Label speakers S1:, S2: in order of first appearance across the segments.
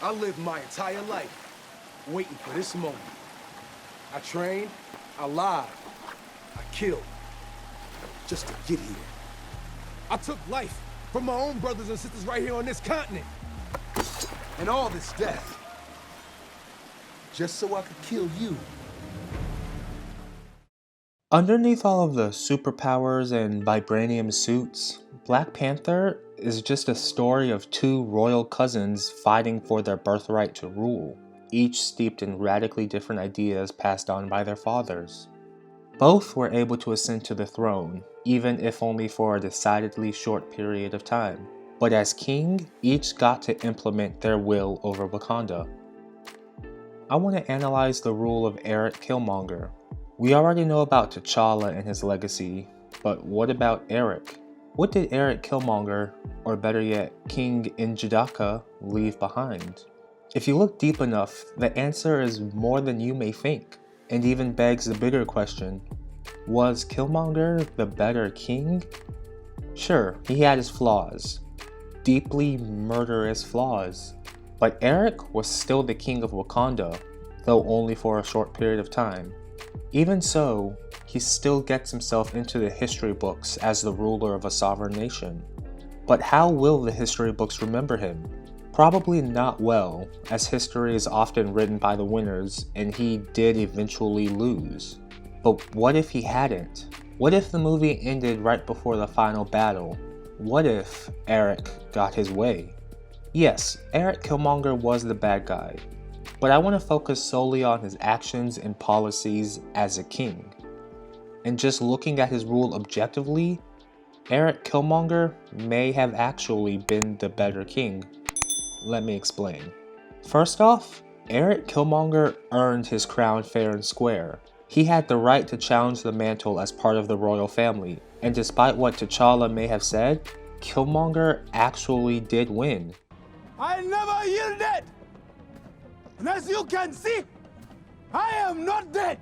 S1: I lived my entire life waiting for this moment. I trained, I lied, I killed, just to get here. I took life from my own brothers and sisters right here on this continent. And all this death, just so I could kill you.
S2: Underneath all of the superpowers and vibranium suits, Black Panther is just a story of two royal cousins fighting for their birthright to rule, each steeped in radically different ideas passed on by their fathers. Both were able to ascend to the throne, even if only for a decidedly short period of time. But as king, each got to implement their will over Wakanda. I want to analyze the rule of Eric Killmonger. We already know about T'Challa and his legacy, but what about Eric? What did Eric Killmonger, or better yet, King N'Jadaka, leave behind? If you look deep enough, the answer is more than you may think, and even begs the bigger question: was Killmonger the better king? Sure, he had his flaws, deeply murderous flaws, but Eric was still the king of Wakanda, though only for a short period of time. Even so, he still gets himself into the history books as the ruler of a sovereign nation. But how will the history books remember him? Probably not well, as history is often written by the winners, and he did eventually lose. But what if he hadn't? What if the movie ended right before the final battle? What if Eric got his way? Yes, Eric Killmonger was the bad guy, but I want to focus solely on his actions and policies as a king. And just looking at his rule objectively, Eric Killmonger may have actually been the better king. Let me explain. First off, Eric Killmonger earned his crown fair and square. He had the right to challenge the mantle as part of the royal family, and despite what T'Challa may have said, Killmonger actually did win.
S1: I never yielded! And as you can see, I am not dead!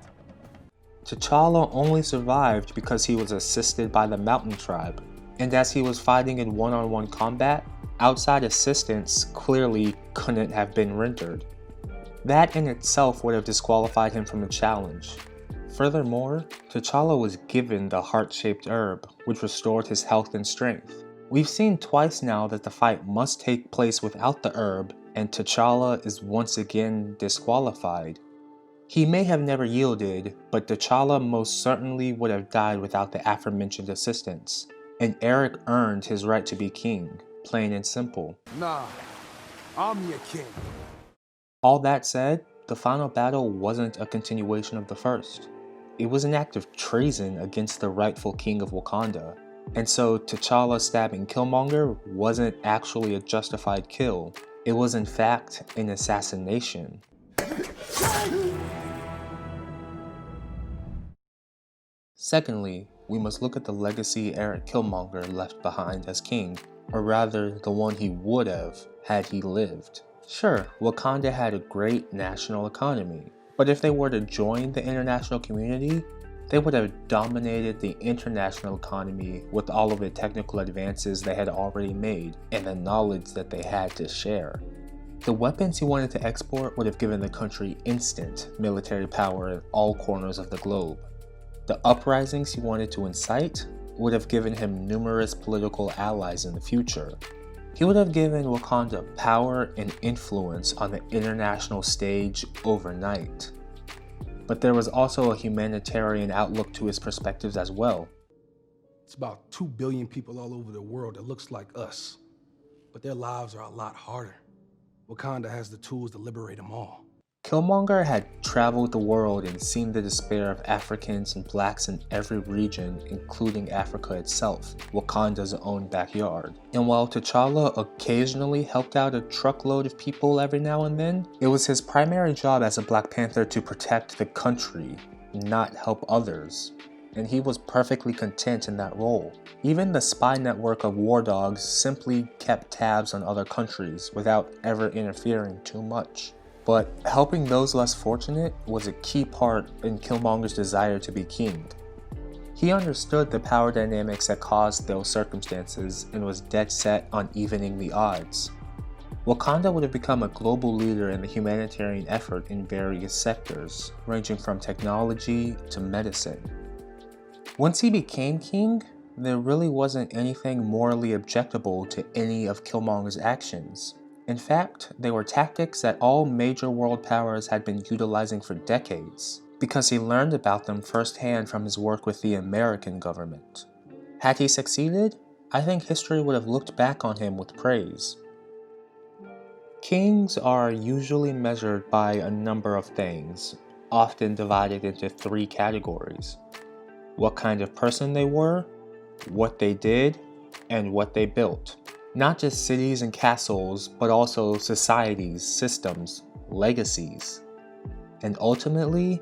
S2: T'Challa only survived because he was assisted by the Mountain Tribe, and as he was fighting in one-on-one combat, outside assistance clearly couldn't have been rendered. That in itself would have disqualified him from the challenge. Furthermore, T'Challa was given the heart-shaped herb, which restored his health and strength. We've seen twice now that the fight must take place without the herb, and T'Challa is once again disqualified. He may have never yielded, but T'Challa most certainly would have died without the aforementioned assistance, and Eric earned his right to be king, plain and simple.
S1: Nah, I'm your king.
S2: All that said, the final battle wasn't a continuation of the first. It was an act of treason against the rightful king of Wakanda, and so T'Challa stabbing Killmonger wasn't actually a justified kill. It was in fact an assassination. Secondly, we must look at the legacy Eric Killmonger left behind as king, or rather the one he would have had he lived. Sure, Wakanda had a great national economy, but if they were to join the international community, they would have dominated the international economy with all of the technical advances they had already made and the knowledge that they had to share. The weapons he wanted to export would have given the country instant military power in all corners of the globe. The uprisings he wanted to incite would have given him numerous political allies in the future. He would have given Wakanda power and influence on the international stage overnight. But there was also a humanitarian outlook to his perspectives as well.
S1: It's about 2 billion people all over the world that looks like us, but their lives are a lot harder. Wakanda has the tools to liberate them all.
S2: Killmonger had traveled the world and seen the despair of Africans and blacks in every region, including Africa itself, Wakanda's own backyard. And while T'Challa occasionally helped out a truckload of people every now and then, it was his primary job as a Black Panther to protect the country, not help others. And he was perfectly content in that role. Even the spy network of war dogs simply kept tabs on other countries without ever interfering too much. But helping those less fortunate was a key part in Killmonger's desire to be king. He understood the power dynamics that caused those circumstances and was dead set on evening the odds. Wakanda would have become a global leader in the humanitarian effort in various sectors, ranging from technology to medicine. Once he became king, there really wasn't anything morally objectable to any of Killmonger's actions. In fact, they were tactics that all major world powers had been utilizing for decades, because he learned about them firsthand from his work with the American government. Had he succeeded, I think history would have looked back on him with praise. Kings are usually measured by a number of things, often divided into 3 categories: what kind of person they were, what they did, and what they built. Not just cities and castles, but also societies, systems, legacies. And ultimately,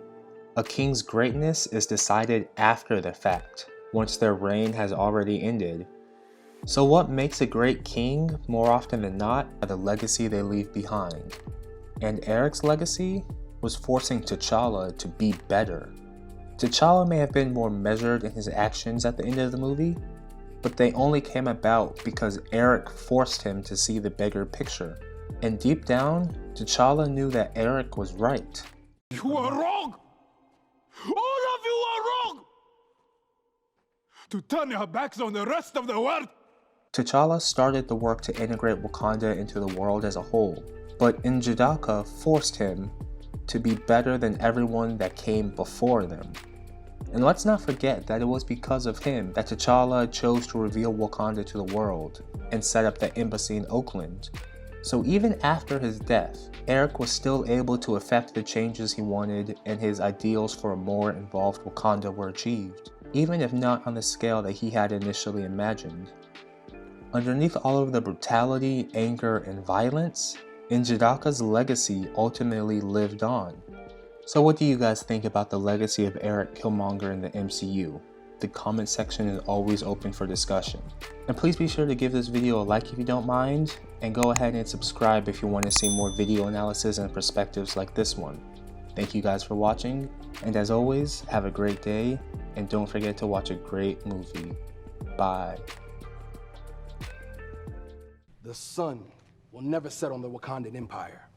S2: a king's greatness is decided after the fact, once their reign has already ended. So what makes a great king, more often than not, are the legacy they leave behind. And Eric's legacy was forcing T'Challa to be better. T'Challa may have been more measured in his actions at the end of the movie, but they only came about because Eric forced him to see the bigger picture. And deep down, T'Challa knew that Eric was right.
S3: You are wrong! All of you are wrong! To turn your backs on the rest of the world!
S2: T'Challa started the work to integrate Wakanda into the world as a whole, but N'Jadaka forced him to be better than everyone that came before them. And let's not forget that it was because of him that T'Challa chose to reveal Wakanda to the world and set up the embassy in Oakland. So even after his death, Eric was still able to effect the changes he wanted, and his ideals for a more involved Wakanda were achieved, even if not on the scale that he had initially imagined. Underneath all of the brutality, anger, and violence, N'Jadaka's legacy ultimately lived on. So what do you guys think about the legacy of Eric Killmonger in the MCU? The comment section is always open for discussion. And please be sure to give this video a like if you don't mind, and go ahead and subscribe if you want to see more video analysis and perspectives like this one. Thank you guys for watching, and as always, have a great day, and don't forget to watch a great movie. Bye.
S1: The sun will never set on the Wakandan Empire.